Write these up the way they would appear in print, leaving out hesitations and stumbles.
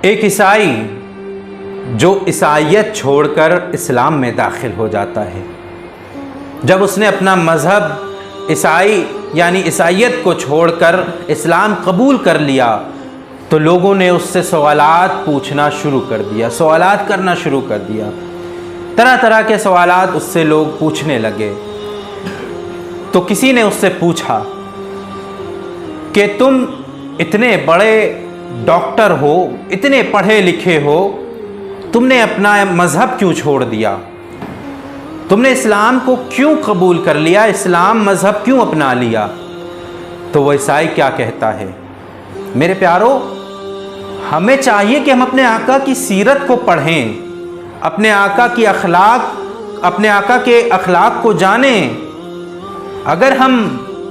ایک عیسائی جو عیسائیت چھوڑ کر اسلام میں داخل ہو جاتا ہے، جب اس نے اپنا مذہب عیسائی یعنی عیسائیت کو چھوڑ کر اسلام قبول کر لیا تو لوگوں نے اس سے سوالات پوچھنا شروع کر دیا، سوالات کرنا شروع کر دیا، طرح طرح کے سوالات اس سے لوگ پوچھنے لگے۔ تو کسی نے اس سے پوچھا کہ تم اتنے بڑے ڈاکٹر ہو، اتنے پڑھے لکھے ہو، تم نے اپنا مذہب کیوں چھوڑ دیا؟ تم نے اسلام کو کیوں قبول کر لیا؟ اسلام مذہب کیوں اپنا لیا؟ تو وہ عیسائی کیا کہتا ہے؟ میرے پیارو، ہمیں چاہیے کہ ہم اپنے آقا کی سیرت کو پڑھیں، اپنے آقا کی اپنے آقا کے اخلاق کو جانیں۔ اگر ہم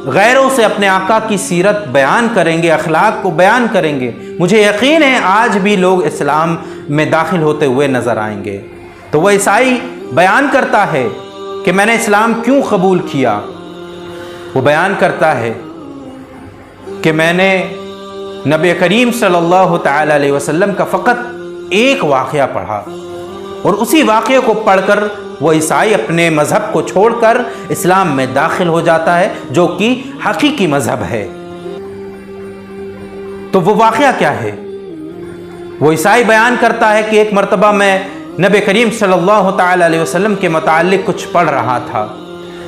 غیروں سے اپنے آقا کی سیرت بیان کریں گے، اخلاق کو بیان کریں گے، مجھے یقین ہے آج بھی لوگ اسلام میں داخل ہوتے ہوئے نظر آئیں گے۔ تو وہ عیسائی بیان کرتا ہے کہ میں نے اسلام کیوں قبول کیا۔ وہ بیان کرتا ہے کہ میں نے نبی کریم صلی اللہ تعالی علیہ وسلم کا فقط ایک واقعہ پڑھا، اور اسی واقعے کو پڑھ کر وہ عیسائی اپنے مذہب کو چھوڑ کر اسلام میں داخل ہو جاتا ہے، جو کہ حقیقی مذہب ہے۔ تو وہ واقعہ کیا ہے؟ وہ عیسائی بیان کرتا ہے کہ ایک مرتبہ میں نبی کریم صلی اللہ تعالی علیہ وسلم کے متعلق کچھ پڑھ رہا تھا،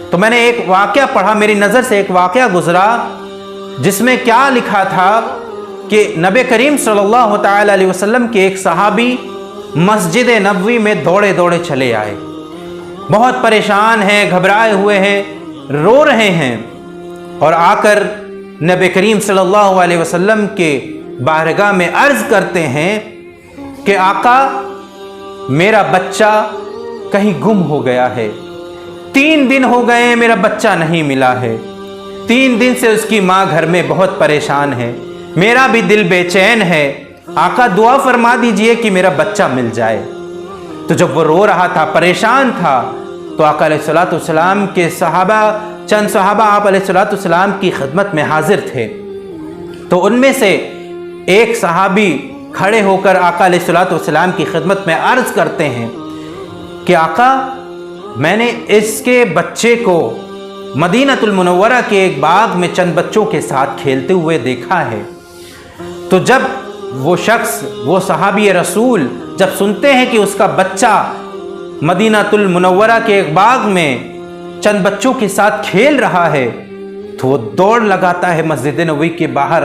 تو میں نے ایک واقعہ پڑھا، میری نظر سے ایک واقعہ گزرا جس میں کیا لکھا تھا کہ نبی کریم صلی اللہ تعالی علیہ وسلم کے ایک صحابی مسجد نبوی میں دوڑے دوڑے چلے آئے، بہت پریشان ہیں، گھبرائے ہوئے ہیں، رو رہے ہیں، اور آ کر نبی کریم صلی اللہ علیہ وسلم کے بارگاہ میں عرض کرتے ہیں کہ آقا، میرا بچہ کہیں گم ہو گیا ہے، 3 دن ہو گئے ہیں میرا بچہ نہیں ملا ہے، 3 دن سے اس کی ماں گھر میں بہت پریشان ہے، میرا بھی دل بے چین ہے، آقا دعا فرما دیجئے کہ میرا بچہ مل جائے۔ تو جب وہ رو رہا تھا، پریشان تھا، تو آقا علیہ السلام کے چند صحابہ آپ علیہ السلام کی خدمت میں حاضر تھے۔ تو ان میں سے ایک صحابی کھڑے ہو کر آقا علیہ السلام کی خدمت میں عرض کرتے ہیں کہ آقا، میں نے اس کے بچے کو مدینہ المنورہ کے ایک باغ میں چند بچوں کے ساتھ کھیلتے ہوئے دیکھا ہے۔ تو جب وہ شخص، وہ صحابی رسول جب سنتے ہیں کہ اس کا بچہ مدینہ المنورہ کے ایک باغ میں چند بچوں کے ساتھ کھیل رہا ہے، تو وہ دوڑ لگاتا ہے مسجد نبوی کے باہر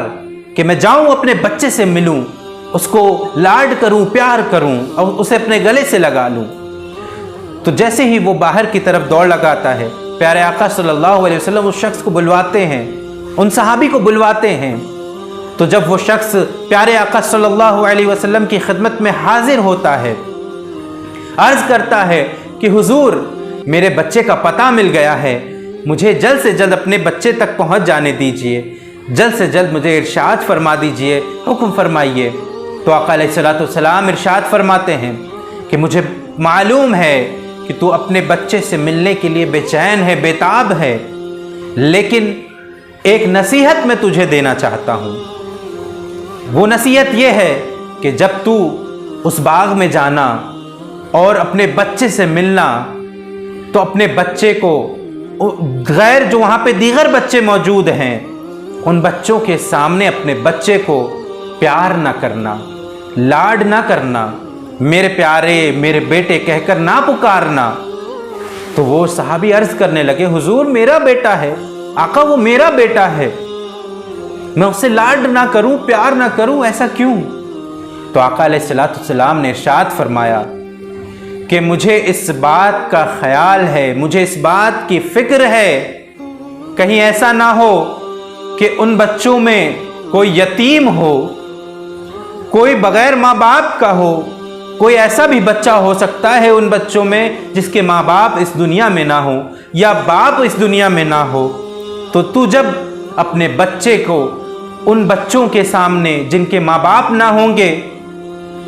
کہ میں جاؤں اپنے بچے سے ملوں، اس کو لاڈ کروں، پیار کروں، اور اسے اپنے گلے سے لگا لوں۔ تو جیسے ہی وہ باہر کی طرف دوڑ لگاتا ہے، پیارے آقا صلی اللہ علیہ وسلم اس شخص کو بلواتے ہیں، ان صحابی کو بلواتے ہیں۔ تو جب وہ شخص پیارے آقا صلی اللہ علیہ وسلم کی خدمت میں حاضر ہوتا ہے، عرض کرتا ہے کہ حضور، میرے بچے کا پتہ مل گیا ہے، مجھے جلد سے جلد اپنے بچے تک پہنچ جانے دیجئے، جلد سے جلد مجھے ارشاد فرما دیجئے، حکم فرمائیے۔ تو آقا علیہ السلام ارشاد فرماتے ہیں کہ مجھے معلوم ہے کہ تو اپنے بچے سے ملنے کے لیے بے چین ہے، بے تاب ہے، لیکن ایک نصیحت میں تجھے دینا چاہتا ہوں۔ وہ نصیحت یہ ہے کہ جب تو اس باغ میں جانا اور اپنے بچے سے ملنا، تو اپنے بچے کو جو وہاں پہ دیگر بچے موجود ہیں، ان بچوں کے سامنے اپنے بچے کو پیار نہ کرنا، لاڈ نہ کرنا، میرے پیارے، میرے بیٹے کہہ کر نہ پکارنا۔ تو وہ صحابی عرض کرنے لگے، حضور میرا بیٹا ہے، آقا وہ میرا بیٹا ہے، میں اسے لاڈ نہ کروں، پیار نہ کروں، ایسا کیوں؟ تو آقا علیہ السلام نے ارشاد فرمایا کہ مجھے اس بات کا خیال ہے، مجھے اس بات کی فکر ہے، کہیں ایسا نہ ہو کہ ان بچوں میں کوئی یتیم ہو، کوئی بغیر ماں باپ کا ہو، کوئی ایسا بھی بچہ ہو سکتا ہے ان بچوں میں جس کے ماں باپ اس دنیا میں نہ ہو، یا باپ اس دنیا میں نہ ہو۔ تو جب اپنے بچے کو ان بچوں کے سامنے جن کے ماں باپ نہ ہوں گے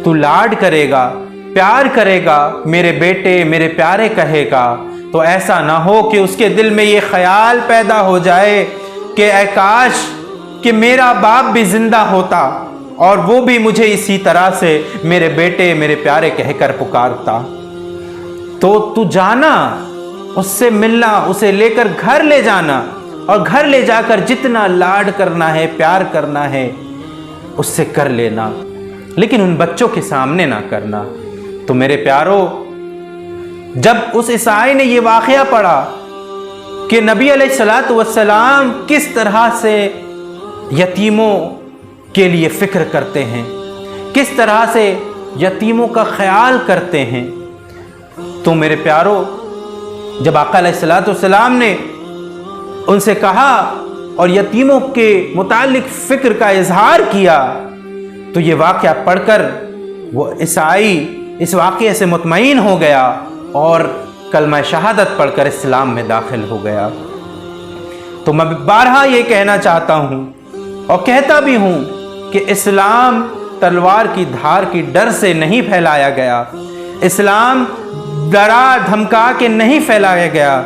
تو لاڈ کرے گا، پیار کرے گا، میرے بیٹے، میرے پیارے کہے گا، تو ایسا نہ ہو کہ اس کے دل میں یہ خیال پیدا ہو جائے کہ اے کاش کہ میرا باپ بھی زندہ ہوتا، اور وہ بھی مجھے اسی طرح سے میرے بیٹے میرے پیارے کہہ کر پکارتا۔ تو جانا، اس سے ملنا، اسے لے کر گھر لے جانا، اور گھر لے جا کر جتنا لاڈ کرنا ہے، پیار کرنا ہے، اس سے کر لینا، لیکن ان بچوں کے سامنے نہ کرنا۔ تو میرے پیارو، جب اس عیسائی نے یہ واقعہ پڑھا کہ نبی علیہ الصلوۃ والسلام کس طرح سے یتیموں کے لیے فکر کرتے ہیں، کس طرح سے یتیموں کا خیال کرتے ہیں، تو میرے پیارو، جب آقا علیہ الصلوۃ والسلام نے ان سے کہا اور یتیموں کے متعلق فکر کا اظہار کیا، تو یہ واقعہ پڑھ کر وہ عیسائی اس واقعے سے مطمئن ہو گیا اور کلمہ شہادت پڑھ کر اسلام میں داخل ہو گیا۔ تو میں بارہا یہ کہنا چاہتا ہوں اور کہتا بھی ہوں کہ اسلام تلوار کی دھار کی ڈر سے نہیں پھیلایا گیا، اسلام ڈرا دھمکا کے نہیں پھیلایا گیا۔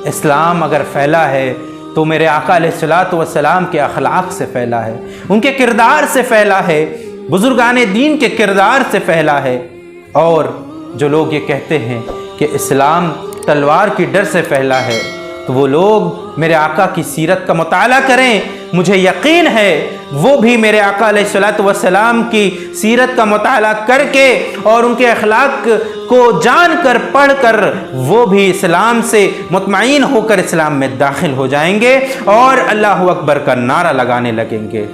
اسلام اگر پھیلا ہے تو میرے آقا علیہ الصلوۃ والسلام کے اخلاق سے پھیلا ہے، ان کے کردار سے پھیلا ہے، بزرگان دین کے کردار سے پھیلا ہے۔ اور جو لوگ یہ کہتے ہیں کہ اسلام تلوار کی ڈر سے پھیلا ہے، تو وہ لوگ میرے آقا کی سیرت کا مطالعہ کریں، مجھے یقین ہے وہ بھی میرے آقا علیہ الصلوۃ والسلام کی سیرت کا مطالعہ کر کے اور ان کے اخلاق کو جان کر پڑھ کر وہ بھی اسلام سے مطمئن ہو کر اسلام میں داخل ہو جائیں گے اور اللہ اکبر کا نعرہ لگانے لگیں گے۔